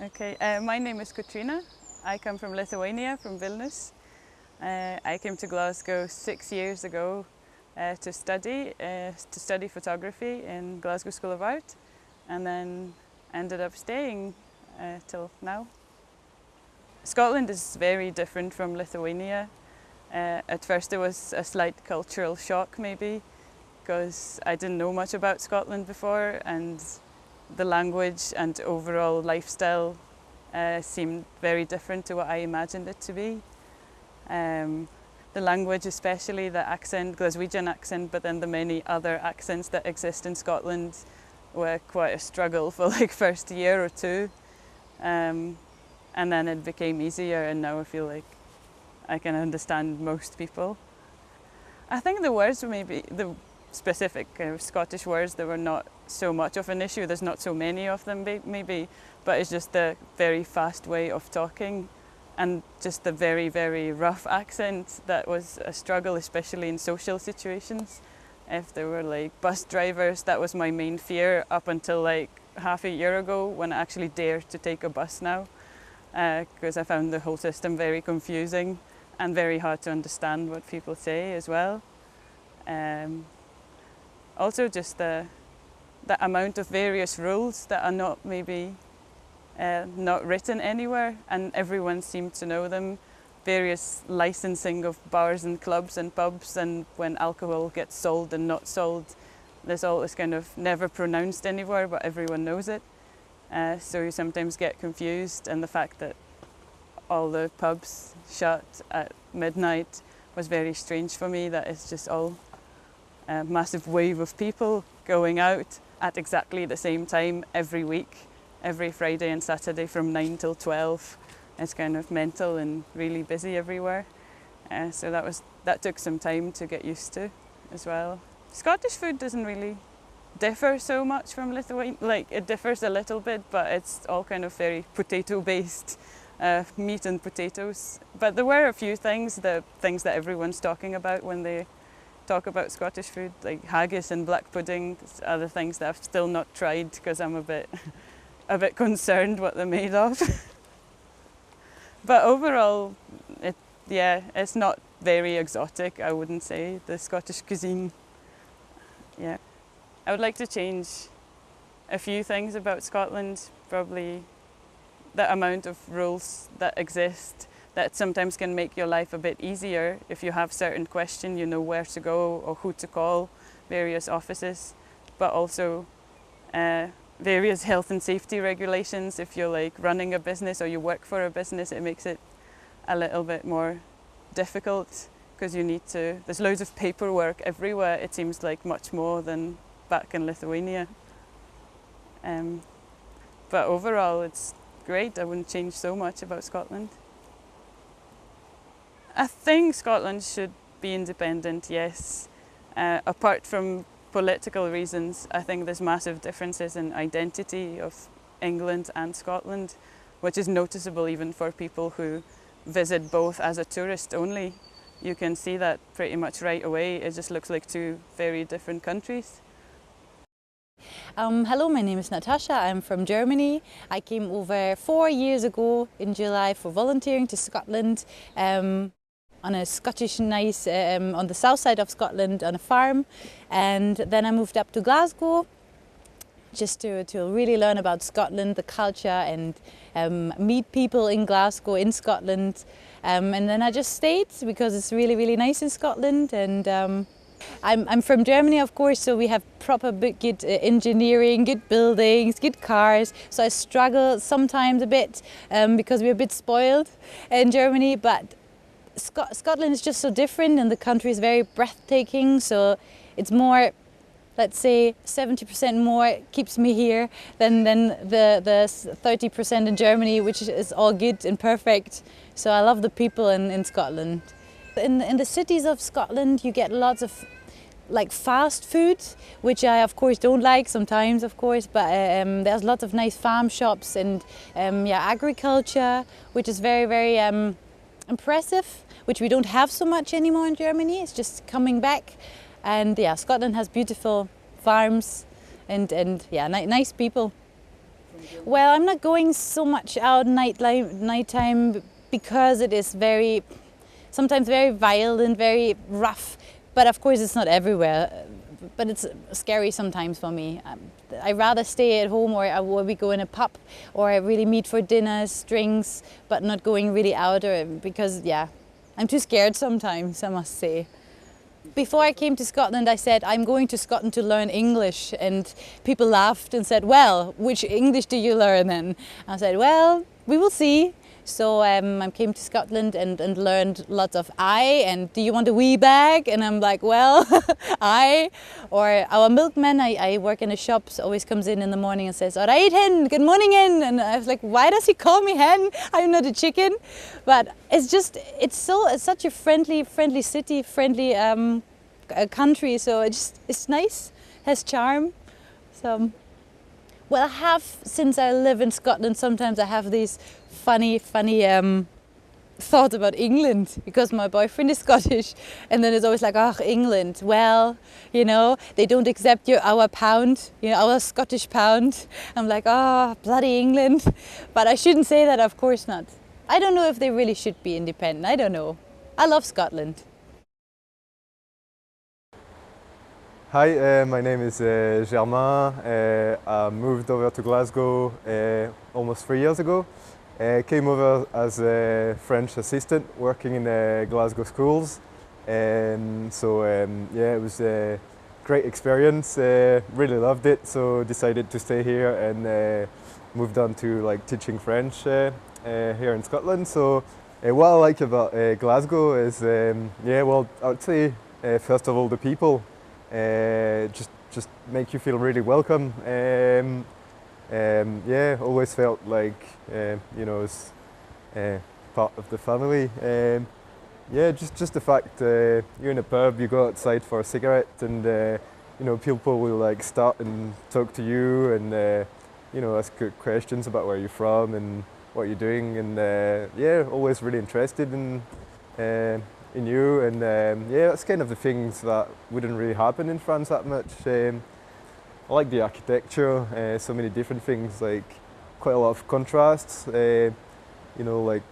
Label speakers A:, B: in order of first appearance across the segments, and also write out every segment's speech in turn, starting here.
A: Okay, my name is Katrina. I come from Lithuania, from Vilnius. I came to Glasgow 6 years ago to study photography in Glasgow School of Art, and then ended up staying till now. Scotland is very different from Lithuania. At first, there was a slight cultural shock, maybe, because I didn't know much about Scotland before, and the language and overall lifestyle seemed very different to what I imagined it to be. The language, especially the accent, Glaswegian accent, but then the many other accents that exist in Scotland were quite a struggle for like first year or two. And then it became easier, and now I feel like I can understand most people. I think the words were maybe the specific kind of Scottish words that were not so much of an issue. There's not so many of them maybe, but it's just the very fast way of talking and just the very, very rough accent that was a struggle, especially in social situations. If there were like bus drivers, that was my main fear up until like half a year ago when I actually dared to take a bus now, because I found the whole system very confusing and very hard to understand what people say as well. Also just the amount of various rules that are not maybe not written anywhere, and everyone seemed to know them. Various licensing of bars and clubs and pubs, and when alcohol gets sold and not sold, there's all this kind of never pronounced anywhere, but everyone knows it. So you sometimes get confused, and the fact that all the pubs shut at midnight was very strange for me, that it's just all a massive wave of people going out at exactly the same time every week, every Friday and Saturday from 9 till 12. It's kind of mental and really busy everywhere. So that took some time to get used to as well. Scottish food doesn't really differ so much from Lithuania. Like, it differs a little bit, but it's all kind of very potato-based, meat and potatoes. But there were a few things, the things that everyone's talking about when they talk about Scottish food, like haggis and black pudding, are the things that I've still not tried because I'm a bit concerned what they're made of. But overall, it's not very exotic, I wouldn't say, the Scottish cuisine. Yeah. I would like to change a few things about Scotland, probably the amount of rules that exist that sometimes can make your life a bit easier. If you have certain question, you know where to go or who to call, various offices, but also various health and safety regulations. If you're like running a business or you work for a business, it makes it a little bit more difficult because there's loads of paperwork everywhere. It seems like much more than back in Lithuania. But overall, it's great. I wouldn't change so much about Scotland. I think Scotland should be independent, yes. Apart from political reasons, I think there's massive differences in identity of England and Scotland, which is noticeable even for people who visit both as a tourist only. You can see that pretty much right away. It just looks like two very different countries.
B: Hello, my name is Natasha. I'm from Germany. I came over 4 years ago in July for volunteering to Scotland. On a Scottish on the south side of Scotland on a farm, and then I moved up to Glasgow just to really learn about Scotland, the culture, and meet people in Glasgow, in Scotland, and then I just stayed because it's really, really nice in Scotland. And I'm from Germany, of course, so we have proper good engineering, good buildings, good cars. So I struggle sometimes a bit because we're a bit spoiled in Germany, but Scotland is just so different, and the country is very breathtaking, so it's more, let's say 70% more keeps me here than the 30% in Germany, which is all good and perfect. So I love the people in Scotland. In the cities of Scotland you get lots of like fast food, which I of course don't like sometimes, of course, but there's lots of nice farm shops and agriculture, which is very, very impressive, which we don't have so much anymore in Germany. It's just coming back. And yeah, Scotland has beautiful farms and nice people. Well, I'm not going so much out nighttime because it is sometimes very violent, very rough. But of course, it's not everywhere. But it's scary sometimes for me. I rather stay at home, or we go in a pub, or I really meet for dinners, drinks, but not going really out, because yeah, I'm too scared sometimes, I must say. Before I came to Scotland, I said, I'm going to Scotland to learn English. And people laughed and said, well, which English do you learn then? I said, well, we will see. So I came to Scotland and learned lots of I and do you want a wee bag? And I'm like, well, I. Or our milkman, I work in a shop, so always comes in the morning and says, all right, hen, good morning, hen. And I was like, why does he call me hen? I'm not a chicken. But it's such a friendly city, friendly country. So it's nice, has charm. So. Well, since I live in Scotland, sometimes I have these funny thoughts about England, because my boyfriend is Scottish, and then it's always like, oh, England, well, they don't accept our pound, our Scottish pound. I'm like, oh, bloody England. But I shouldn't say that, of course not. I don't know if they really should be independent, I don't know. I love Scotland.
C: Hi, my name is Germain. I moved over to Glasgow almost 3 years ago. Came over as a French assistant working in Glasgow schools. Yeah, it was a great experience. Really loved it, so decided to stay here and moved on to teaching French here in Scotland. So what I like about Glasgow is, yeah, well, I would say first of all the people. Just make you feel really welcome. Yeah, always felt like as part of the family. Yeah, just the fact you're in a pub, you go outside for a cigarette, and people will start and talk to you, and ask good questions about where you're from and what you're doing, and yeah, always really interested in you, and yeah, that's kind of the things that wouldn't really happen in France that much. I like the architecture, so many different things, quite a lot of contrasts, like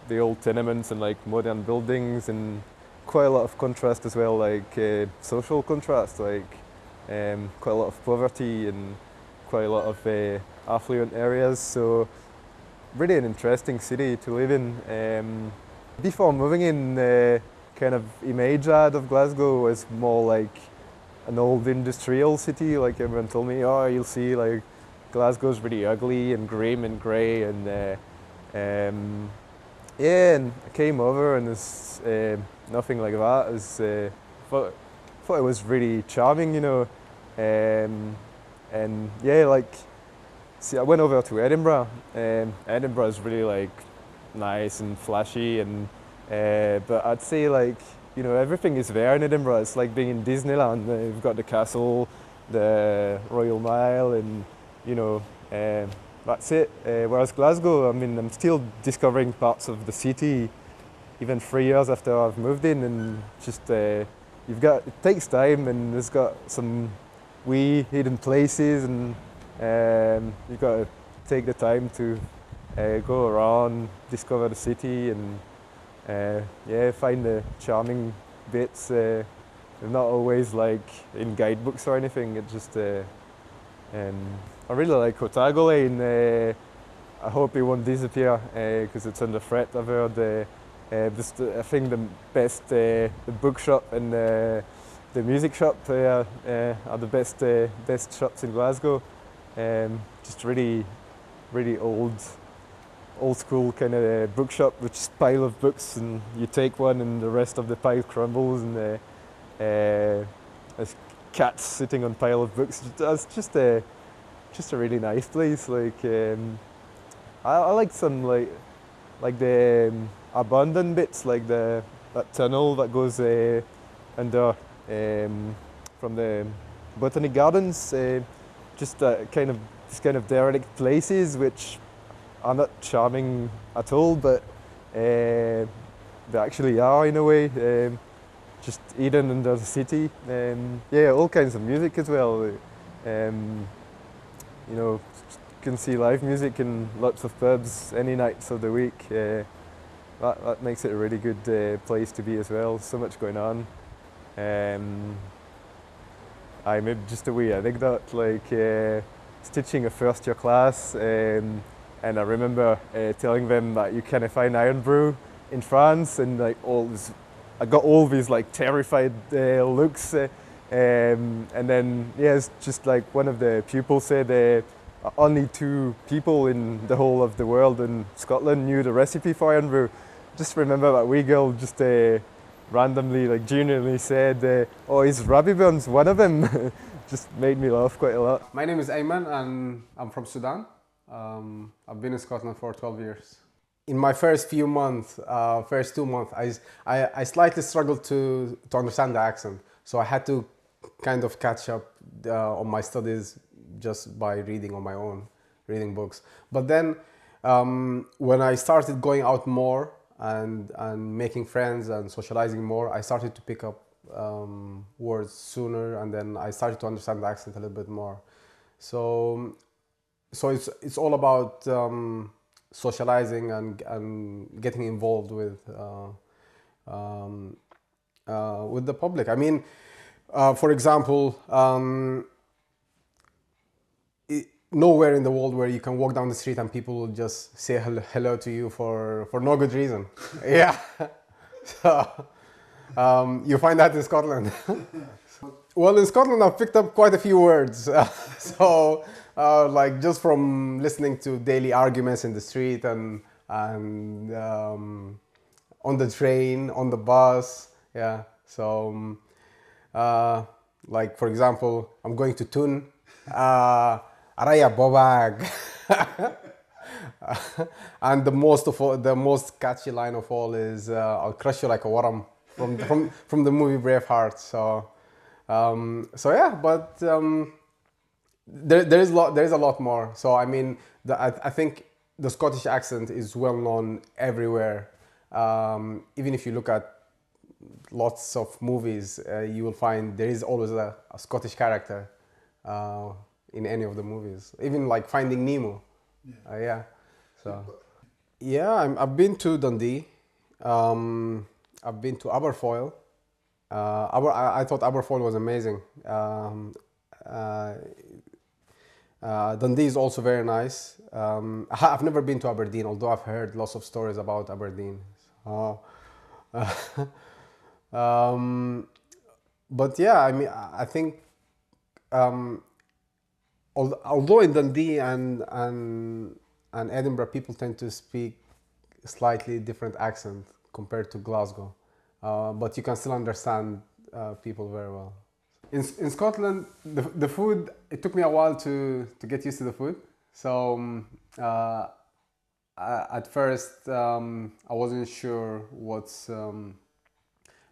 C: the old tenements and modern buildings, and quite a lot of contrast as well, social contrast, quite a lot of poverty and quite a lot of affluent areas. So really an interesting city to live in. Before moving in, kind of image I had of Glasgow was more like an old industrial city. Like everyone told me, oh, you'll see Glasgow's really ugly and grim and grey, and yeah, and I came over and there's nothing like that. It was, thought it was really charming, and yeah, see, I went over to Edinburgh. Edinburgh is really nice and flashy, and but I'd say everything is there in Edinburgh. It's like being in Disneyland. You've got the castle, the Royal Mile, and that's it. Whereas Glasgow, I mean, I'm still discovering parts of the city, even 3 years after I've moved in, and just it takes time, and there's got some wee hidden places, and you've got to take the time to go around, discover the city, and yeah, find the charming bits. They're not always in guidebooks or anything. It's just I really like Otago Lane. I hope it won't disappear because it's under threat. I've heard. I think the best, the bookshop and the music shop are the best shops in Glasgow. Just really old school kind of bookshop, which is a pile of books, and you take one and the rest of the pile crumbles, and there's cats sitting on pile of books. It's just a really nice place. I like some like the abandoned bits, that tunnel that goes under from the Botanic Gardens. Just these kind of derelict places which are not charming at all, but they actually are in a way. Just hidden under the city. Yeah, all kinds of music as well. can see live music in lots of pubs any nights of the week. That makes it a really good place to be as well. So much going on. I maybe just a wee anecdote, like was teaching a first year class, and I remember telling them that you can find iron brew in France, and like I got all these like terrified looks, and then yeah, it's just like one of the pupils said only 2 people in the whole of the world in Scotland knew the recipe for iron brew. Just remember that wee girl just randomly, like genuinely said, "Oh, is Rabbie Burns one of them?" Just made me laugh quite a lot.
D: My name is Ayman and I'm from Sudan. I've been in Scotland for 12 years. In my first few months, first 2 months, I slightly struggled to understand the accent. So I had to kind of catch up on my studies just by reading on my own, reading books. But then when I started going out more and making friends and socializing more, I started to pick up words sooner, and then I started to understand the accent a little bit more. So it's all about socializing and getting involved with the public. I mean, for example, nowhere in the world where you can walk down the street and people will just say hello to you for no good reason. Yeah. So, you find that in Scotland. Well, in Scotland, I've picked up quite a few words. Like just from listening to daily arguments in the street and on the train, on the bus. Yeah. So, like for example, I'm going to Tun. Araya Bobag. And the most catchy line of all is "I'll crush you like a worm" from the movie Braveheart. So yeah, but there is a lot more. So I mean, I think the Scottish accent is well known everywhere. Even if you look at lots of movies, you will find there is always a Scottish character in any of the movies. Even like Finding Nemo. Yeah. So yeah, I've been to Dundee. I've been to Aberfoyle. I thought Aberfoyle was amazing. Dundee is also very nice. I've never been to Aberdeen, although I've heard lots of stories about Aberdeen. But yeah, I mean, I think although in Dundee and Edinburgh, people tend to speak slightly different accent compared to Glasgow, but you can still understand people very well. In Scotland, the food, it took me a while to get used to the food. So at first I wasn't sure what's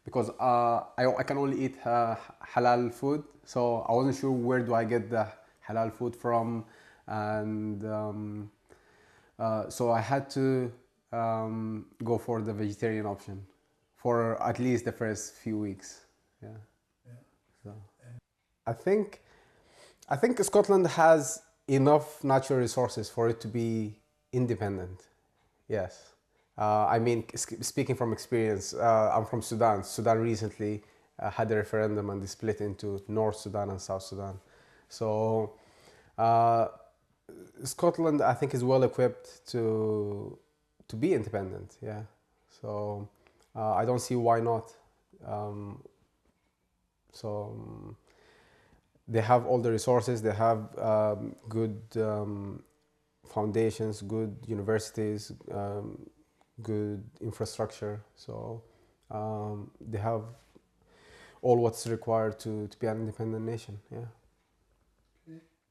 D: because I can only eat halal food, so I wasn't sure where do I get the halal food from, and so I had to go for the vegetarian option for at least the first few weeks. Yeah. So I think Scotland has enough natural resources for it to be independent. Yes. I mean, speaking from experience, I'm from Sudan. Sudan recently had a referendum and they split into North Sudan and South Sudan. So Scotland, I think, is well equipped to be independent. Yeah. So I don't see why not. They have all the resources. They have good foundations, good universities, good infrastructure. So they have all what's required to be an independent nation. Yeah.